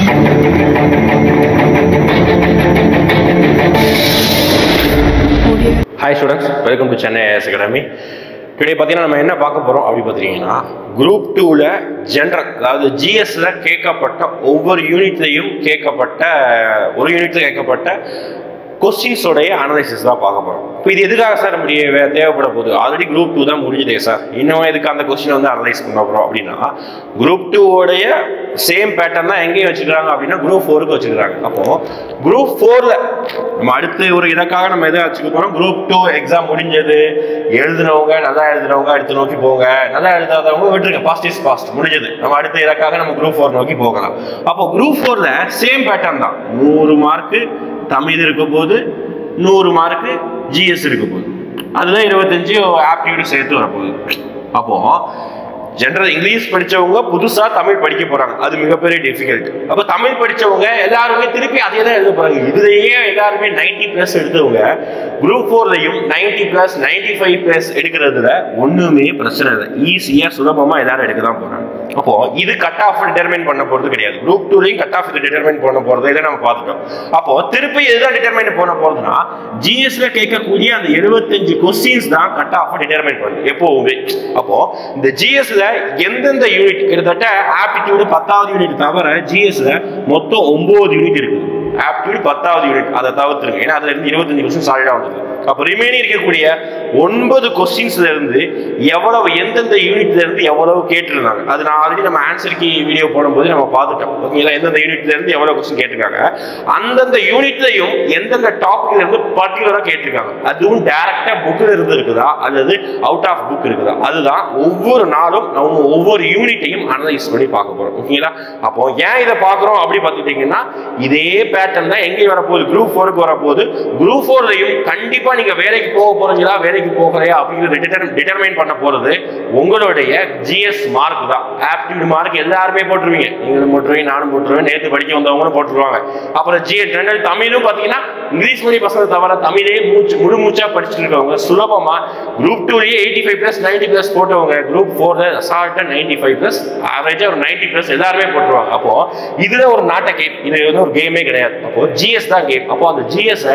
Hi students, welcome to Chennai IAS Academy. Today நம்ம என்ன பார்க்க போறோம் அப்படி பாத்தீங்கன்னா group 2ல ஜெனரல் அதாவது GSல கேட்கப்பட்ட ஒவ்வொரு யூனிட்லயும் கேட்கப்பட்ட ஒரு யூனிட்ல கேட்கப்பட்ட क्वेश्चंस உடைய அனாலிசிஸ் தான் பார்க்க போறோம். இப்போ இது எதுக்காக சார் நமக்கு தேவைப்பட போகுது? ஆல்ரெடி group 2 தான் முடிஞ்சதே சார். இன்னும் எதுக்கு அந்த क्वेश्चन வந்து அனலைஸ் பண்ண போறோம் அப்படினா group 2 உடைய சேம் பேட்டர்ன் தான் எங்க வச்சிருக்காங்க அப்படினா group 4 க்கு வச்சிருக்காங்க. அப்போ group 4ல நம்ம அடுத்து ஒரு இதற்காக நம்ம எதை வச்சுக்க போறோம்? group 2 எக்ஸாம் முடிஞ்சது, எழுதுனவங்க நல்லா எழுதுனவங்க அடுத்து நோக்கி போங்க, நல்லா எழுதாதவங்க விட்டுருங்க, பாஸ்ட் இஸ் பாஸ்ட் முடிஞ்சது. நம்ம அடுத்து இதற்காக நம்ம group 4 நோக்கி போகலாம். அப்போ group 4ல சேம் பேட்டர்ன் தான். 100 மார்க் தமிழ் இருக்க போது, 100 மார்க் GS இருக்க போகுது, அதுல 25 ஆப்டிடியூட் சேர்த்து வரப்போகுது. அப்போ ஜெனரல் இங்கிலீஷ் படிச்சவங்க புதுசா தமிழ் படிக்க போறாங்க, அது மிகப்பெரிய டிஃபிகல்ட். அப்ப தமிழ் படிச்சவங்க எல்லாருமே திருப்பி அதே தான் எழுத போறாங்க. இதுலயே எல்லாருமே 90+ எடுத்தவங்க குரூப் 4லயும் 90+, 95+ எடுக்கிறதுல ஒண்ணுமே பிரச்சனை இல்லை, ஈஸியா சுலபமா எல்லாரும் எடுக்க தான் போறாங்க. அப்போ இது கட் ஆஃப் டிட்டர்மைன் பண்ண போறது கிடையாது. குரூப் 2லயும் கட் ஆஃப் டிட்டர்மைன் பண்ண போறது இதை நம்ம பார்த்துட்டோம். அப்போ திருப்பி எதுதான் டிட்டர்மைன் பண்ண போறதுன்னா ஜிஎஸ்ல கேட்கக்கூடிய அந்த 75 क्वेश्चंस தான் கட் ஆஃப் டிட்டர்மைன் பண்ணுது எப்பவுமே. அப்போ இந்த ஜிஎஸ்ல எந்தெந்த யூனிட் கிட்டத்தட்ட ஆப்டிடியூட் 10வது யூனிட் தவிர ஜிஎஸ்ல மொத்தம் 9 யூனிட் இருக்குது. ஆப்டிடியூட் 10வது யூனிட் அதை தவிர்த்துருங்க, ஏன்னா அதுல இருந்து 25 क्वेश्चन சாலிடா வந்தது. அப்ப ரிமைனிங் இருக்கக்கூடிய 9 क्वेश्चंसல இருந்து எவ்வளவு எந்தெந்த யூனிட்ல இருந்து எவ்வளவு கேட்டிருந்தாங்க அது நான் ஆல்ரெடி நம்ம ஆன்சர் கீ வீடியோ போடும்போது நம்ம பார்த்துட்டோம். ஓகேங்களா? எந்தெந்த யூனிட்ல இருந்து எவ்வளவு क्वेश्चन கேட்டிருக்காங்க, அந்தந்த யூனிட்லயும் எந்தெந்த டாபிக்ல இருந்து பர்டிகுலரா கேட்டிருக்காங்க, அதுவும் டைரக்டா புக்ல இருந்து இருக்குதா அல்லது அவுட் ஆஃப் புக் இருக்குதா, அதுதான் ஒவ்வொரு நாளும் நம்ம ஒவ்வொரு யூனிட்டையும் அனலைஸ் பண்ணி பார்க்க போறோம். ஓகேங்களா? அப்போ ஏன் இதை பார்க்குறோம் அப்படி பார்த்துட்டீங்கன்னா இதே பேட்டர்ன் தான் எங்கேயும் வரப்போகுது, குரூப் 4க்கு வரப்போகுது. குரூப் 4லயும் கண்டிப்பா நீங்க வேலைக்கு போக போறீங்களா வேலைக்கு போகலையா அப்படிங்கிறது டிட்டர்மைன் பண்ண போறது உங்களுடைய ஜிஎஸ் மார்க் தான். ஆப்டிடியூட் மார்க் எல்லாருமே போட்டுருவீங்க, நீங்களும் போட்டுருவீங்க, நானும் போட்டுருவேன், நேற்று படிக்க வந்தவங்களும் போட்டுருவாங்க. அப்புறம் ஜெனரல் தமிழும் பாத்தீங்கன்னா இங்கிலீஷ் மீடியம் பசங்க தவிர தமிழே முழு மூச்சா படிச்சுட்டு இருக்கவங்க சுலபமா குரூப் 2லயே 85+, 90+ போட்டவங்க குரூப் 4ல அசால்ட்டா 95+, ஆவரேஜா ஒரு 90+ எல்லாருமே போட்டுருவாங்க. அப்போ இதுல ஒரு நாட்ட கேம், இது வந்து ஒரு கேமே கிடையாது. அப்போ ஜிஎஸ் தான் கேம். அப்போ அந்த ஜிஎஸ்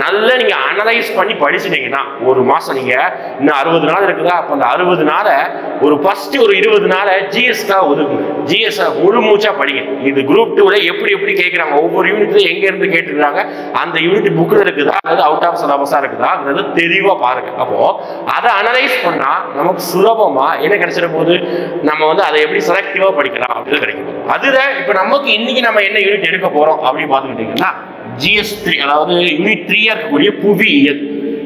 நல்லா நீங்க அனலைஸ் பண்ணி படிச்சுட்டீங்கன்னா ஒரு மாசம் நீங்க இன்னும் 60 நாள் இருக்குதா, அப்ப அந்த 60 நாளை ஒரு ஃபர்ஸ்ட் ஒரு 20 நாளை ஜிஎஸ் தான் ஒதுக்குங்க. ஜிஎஸ் முழு மூச்சா படிங்க. இது குரூப் 2ல எப்படி கேட்கறாங்க, ஒவ்வொரு யூனிட்ல எங்க இருந்து கேட்டுருக்காங்க, அந்த யூனிட் புக்ல இருக்குதா அல்லது அவுட் ஆஃப் சிலபஸா இருக்குதாங்கிறது தெளிவா பாருங்க. அப்போ அதை அனலைஸ் பண்ணா நமக்கு சுலபமா என்ன கிடைச்சிட போது, நம்ம வந்து அதை எப்படி செலக்டிவா படிக்கலாம் அப்படின்னு கிடைக்கும். அதுல இப்ப நமக்கு இன்னைக்கு நம்ம என்ன யூனிட் எடுக்க போறோம் அப்படின்னு பாத்துக்கிட்டீங்கன்னா ஜிஎஸ் 3, அதாவது யூனிட் 3 இருக்கக்கூடிய புவியியல்.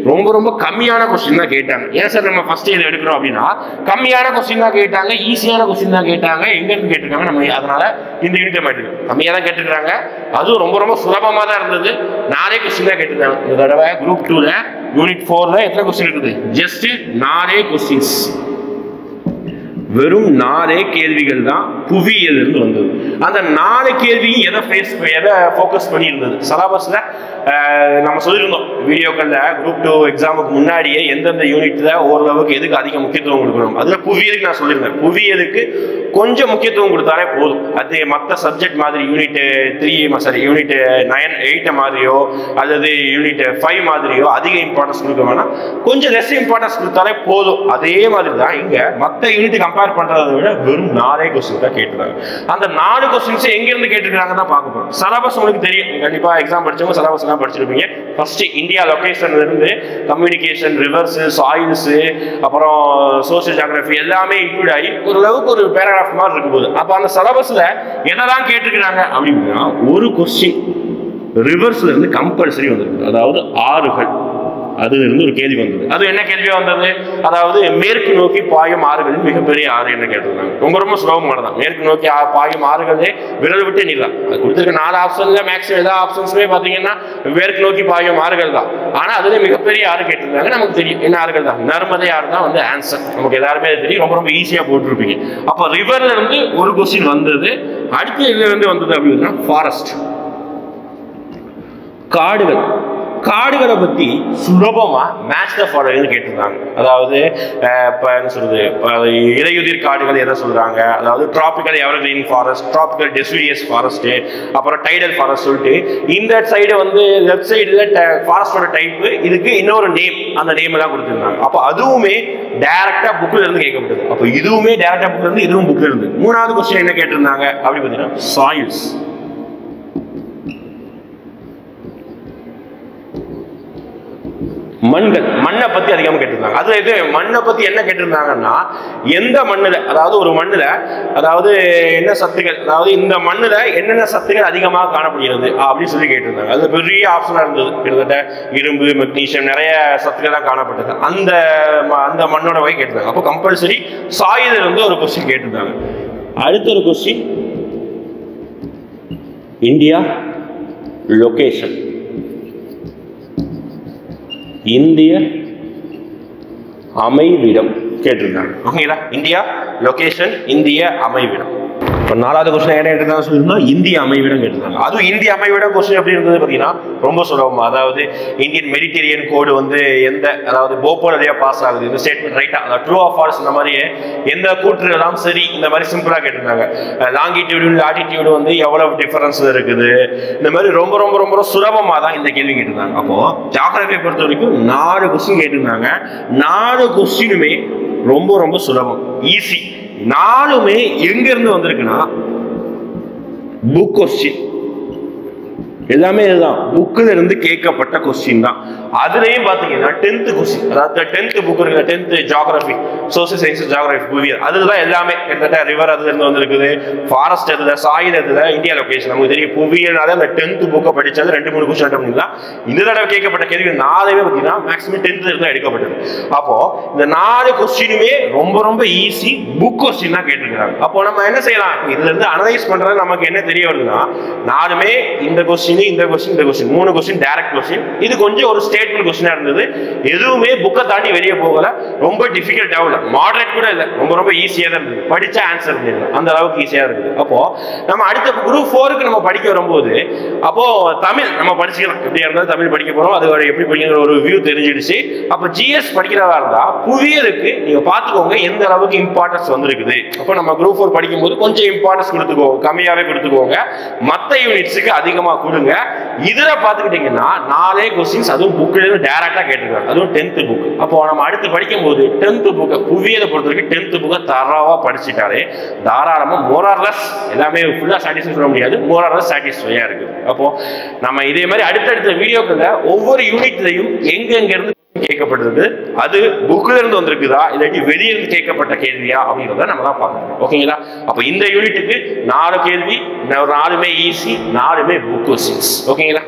ரொம்ப கம்மியான கொஸ்டின் தான் கேட்டாங்க. ஏன் சார் நம்ம ஃபர்ஸ்ட் இதை எடுக்கிறோம் அப்படின்னா கம்மியான கொஸ்டின் தான் கேட்டாங்க, ஈஸியான கொஸ்டின் தான் கேட்டாங்க. எங்க இருந்து கேட்டிருக்காங்க, நம்ம அதனால இந்த யூனிட் மாட்டிருக்கு கம்மியா தான் கேட்டிருக்காங்க. அதுவும் ரொம்ப சுலபமா தான் இருந்தது. 4 கொஸ்டின் தான் கேட்டிருக்காங்க. இந்த தடவை குரூப் 2ல யூனிட் 4ல எத்தனை கொஸ்டின் இருக்குது? ஜஸ்ட் 4 கொஸ்டின்ஸ், வெறும் 4 கேள்விகள் தான் புவியியல் இருந்து வந்தது. அந்த 4 கேள்வி எதை ஃபோக்கஸ் பண்ணி இருந்தது சிலபஸ்ல நம்ம சொல்லியிருந்தோம் வீடியோக்கள்ல. குரூப் 2 எக்ஸாமுக்கு முன்னாடியே எந்தெந்த யூனிட்ல ஓரளவுக்கு எதுக்கு அதிக முக்கியத்துவம் கொடுக்கணும், அதுல புவியியலுக்கு நான் சொல்லியிருந்தேன். புவியியலுக்கு கொஞ்சம் முக்கியத்துவம் கொடுத்தாலே போதும். அது மற்ற சப்ஜெக்ட் மாதிரி யூனிட் 9, 8 மாதிரியோ அல்லது யூனிட் 5 மாதிரியோ அதிக இம்பார்ட்டன்ஸ் கொடுக்க வேணாம், கொஞ்சம் லெஸ் இம்பார்ட்டன்ஸ் கொடுத்தாலே போதும். அதே மாதிரி தான் இங்க மற்ற யூனிட் கம்பேர் பண்றதை விட வெறும் 4 கொஸ்டின் தான் கேட்டுருக்காங்க. அந்த 4 கொஸ்டின்ஸ் எங்க இருந்து கேட்டிருக்காங்க தான் பார்க்க போறோம். சிலபஸ் உங்களுக்கு தெரியும், கண்டிப்பா எக்ஸாம் படிச்சவங்க சிலபஸ் எல்லாம் படிச்சிருப்பீங்க. ஃபர்ஸ்ட் இந்தியா லொகேஷன்ல இருந்து கம்யூனிகேஷன், ரிவர்ஸ், சாயில்ஸ், அப்புறம் சோசியல் ஜியோகிராஃபி எல்லாமே இன்க்ளூட் ஆகி ஓரளவுக்கு ஒரு பேராகிராஃப் மாதிரி இருக்கும் போது அப்ப அந்த சிலபஸ்ல என்னதான் கேட்டிருக்கிறாங்க அப்படின்னா ஒரு கொஸ்டின் ரிவர்ஸ்ல இருந்து கம்பல்சரி வந்திருக்கு, அதாவது ஆறுகள், அதுல இருந்து ஒரு கேள்வி வந்தது. அது என்ன கேள்வியா வந்தது, அதாவது மேற்கு நோக்கி பாயும் ஆறுகளின் மிகப்பெரிய ஆறு என்ன கேட்டிருந்தாங்க. ரொம்ப சுலபமானதான். மேற்கு நோக்கி பாயும் ஆறுகளே விரல் விட்டு நீளம். அது கொடுத்துருக்க 4 ஆப்ஷன்ல மேக்ஸிமம் எல்லா ஆப்ஷன்ஸுமே பாத்தீங்கன்னா மேற்கு நோக்கி பாயும் ஆறுகள் தான். ஆனா அதுல மிகப்பெரிய ஆறு கேட்டிருந்தாங்க. நமக்கு தெரியும் என்ன ஆறுகள் தான், நர்மதை ஆறு தான் வந்து ஆன்சர். நமக்கு எல்லாருமே தெரியும், ரொம்ப ஈஸியா போட்டுருப்பீங்க. அப்ப ரிவர்ல இருந்து ஒரு கொஸ்டின் வந்தது. அடுத்து இதுல இருந்து வந்தது அப்படின்னா ஃபாரஸ்ட், காடுகள். காடுகளை பத்தி சுலபமா மேட்ச் த ஃபாலோயிங்னு கேட்டிருந்தாங்க. அதாவது இப்போ என்ன சொல்றது, இலையுதிர் காடுகள் எதை சொல்றாங்க, அதாவது tropical evergreen forest, tropical deciduous forest, அப்புறம் டைடல் ஃபாரஸ்ட் சொல்லிட்டு இந்த சைடு வந்து லெஃப்ட் சைடுல ஃபாரஸ்டோட டைப், இதுக்கு இன்னொரு நேம், அந்த நேம் எல்லாம் கொடுத்துருந்தாங்க. அப்போ அதுவுமே டைரக்டா புக்ல இருந்து கேட்கப்பட்டது. அப்போ இதுவுமே டைரக்டா புக்ல இருந்து, இதுவும் புக்ல இருந்து. மூணாவது கொஸ்டின் என்ன கேட்டிருந்தாங்க அப்படி பார்த்தீங்கன்னா சாயில்ஸ். மண்கள், மண்ணை பத்தி அதிகமாக கேட்டிருந்தாங்க. அதுல இது மண்ணை பத்தி என்ன கேட்டிருந்தாங்கன்னா, எந்த மண்ணுல, அதாவது ஒரு மண்ணுல, அதாவது என்ன சத்துக்கள், அதாவது இந்த மண்ணுல என்னென்ன சத்துக்கள் அதிகமாக காணப்படுகிறது அப்படின்னு சொல்லி கேட்டிருந்தாங்க. அது பெரிய ஆப்ஷனா இருந்தது. கிட்டத்தட்ட இரும்பு, மெக்னீசியம், நிறைய சத்துக்கள் தான் காணப்பட்டது. அந்த மண்ணோட வகை கேட்டிருந்தாங்க. அப்போ கம்பல்சரி சாயில் இருந்து ஒரு கொஸ்டின் கேட்டிருந்தாங்க. அடுத்த ஒரு கொஸ்டின், இந்தியா லொகேஷன், இந்திய அமைவிடம் கேட்டிருந்தாங்க. ஓகேங்களா, இந்தியா லொகேஷன், இந்திய அமைவிடம். இப்போ நாலாவது கொஸ்டின் என்ன கேட்டிருந்தாங்க சொல்லியிருந்தோம், இந்திய அமைவிடம் கேட்டிருந்தாங்க. அதுவும் இந்திய அமைவிடம் கொஸ்டின் எப்படி இருந்தது பார்த்தீங்கன்னா ரொம்ப சுலபமா, அதாவது இந்தியன் மெடிட்டேரியன் கோடு வந்து எந்த, அதாவது போபால் வழியா பாஸ் ஆகுது, இந்த ஸ்டேட்மெண்ட் ரைட்டா, அதாவது ட்ரூ ஆஃப் ஃபால்ஸ், இந்த மாதிரி எந்த கூற்று எல்லாம் சரி, இந்த மாதிரி சிம்பிளா கேட்டிருந்தாங்க. லாங்கிடியூடு லாட்டிடியூடு வந்து எவ்வளவு டிஃபரன்ஸ் இருக்குது, இந்த மாதிரி ரொம்ப ரொம்ப ரொம்ப சுலபமா தான் இந்த கேள்வி கேட்டிருந்தாங்க. அப்போ ஜியோகிராஃபியை பொறுத்த வரைக்கும் 4 கொஸ்டின் கேட்டிருந்தாங்க. 4 கொஸ்டினுமே ரொம்ப ரொம்ப சுலபம், ஈஸி. 4மே எங்க இருந்து வந்திருக்குன்னா புக் கொஸ்டின். எல்லாமே இதுதான், புக்கில் இருந்து கேட்கப்பட்ட கொஸ்டின் தான். அதுலயும் பாத்தீங்கன்னா 10th கொஸ்டின், அதாவது 10th புக் இருக்குல்ல, 10th geography, social science, geography, புவியியல், அதுதான் எல்லாமே கிட்டத்தட்ட ரிவர் அதுல இருந்து வந்திருக்குது, ஃபாரஸ்ட் எதுல, சாயில் எதுல, இந்தியா லொகேஷன். நமக்கு தெரியும் புவியியல்னால அந்த 10th புக்கை படிச்சாலும் 2-3 கொஸ்டின் அட்டன் பண்ணிடலாம். இந்த தடவை கேட்கப்பட்ட கேள்வி 4மே பார்த்தீங்கன்னா மேக்ஸிமம் 10th இருந்து எடுக்கப்பட்டது. அப்போ இந்த 4 கொஸ்டினுமே ரொம்ப ரொம்ப ஈஸி, புக் கொஸ்டின் தான் கேட்டிருக்கிறாங்க. அப்போ நம்ம என்ன செய்யலாம், இதுல இருந்து அனலைஸ் பண்றது நமக்கு என்ன தெரிய வருதுன்னா, 4மே இந்த கொஸ்டின், இந்த கொஸ்டின், இந்த கொஸ்டின், 3 கொஸ்டின் டைரக்ட் கொஸ்டின். இது கொஞ்சம் ஒரு ஸ்டேட்மெண்ட் கொஸ்டினா இருந்தது. எதுவுமே புக்கை தாண்டி வெளியே போகல, ரொம்ப டிஃபிகல்ட் ஆகல, மாடரேட் கூட இல்லை, ரொம்ப ரொம்ப ஈஸியா தான் இருந்தது. படிச்சா ஆன்சர் பண்ணிடலாம், அந்த அளவுக்கு ஈஸியா இருக்குது. அப்போ நம்ம அடுத்த குரூப் 4க்கு நம்ம படிக்க வரும்போது, அப்போ தமிழ் நம்ம படிச்சுக்கலாம். எப்படியா இருந்தாலும் தமிழ் படிக்க போறோம், அது எப்படி படிக்கிற ஒரு வியூ தெரிஞ்சிடுச்சு. அப்போ ஜிஎஸ் படிக்கிறதா இருந்தா புவியலுக்கு நீங்க பாத்துக்கோங்க எந்த அளவுக்கு இம்பார்ட்டன்ஸ் வந்திருக்குது. அப்போ நம்ம குரூப் 4 படிக்கும் போது கொஞ்சம் இம்பார்ட்டன்ஸ் கொடுத்துக்கோங்க, கம்மியாவே கொடுத்துக்கோங்க, மற்ற யூனிட்ஸுக்கு அதிகமா கொடுங்க. இதுல பாத்துக்கிட்டீங்கன்னா 4 கொஸ்டின்ஸ், அதுவும் புக்ல இருந்து டைரக்டா கேட்டிருக்காங்க, அதுவும் 10th புக். அப்போ நம்ம அடுத்து படிக்கும் போது 10th புக்கை, புவியியலை பொறுத்த வரைக்கும் 10th புக்கை தரவா படிச்சுட்டாலே தாராளமா மோரார்லஸ் எல்லாமே ஃபுல்லா சாட்டிஸ்ஃபை பண்ண முடியாது, மோரார்லஸ் சாட்டிஸ்ஃபையா இருக்குது. அப்போ நம்ம இதே மாதிரி அடுத்தடுத்த வீடியோக்குள்ள ஒவ்வொரு யூனிட்லையும் எங்கெங்க இருந்து கேட்கப்பட்டிருக்கு, அது புக்ல இருந்து வந்திருக்குதா இல்லாட்டி வெளியிருந்து கேட்கப்பட்ட கேள்வியா அப்படிங்கிறத நம்ம தான் பார்க்கணும். ஓகேங்களா, அப்ப இந்த யூனிட்டுக்கு 4 கேள்வி, 4மே ஈஸி, 4மே புக் கொஸ்டின்ஸ். ஓகேங்களா.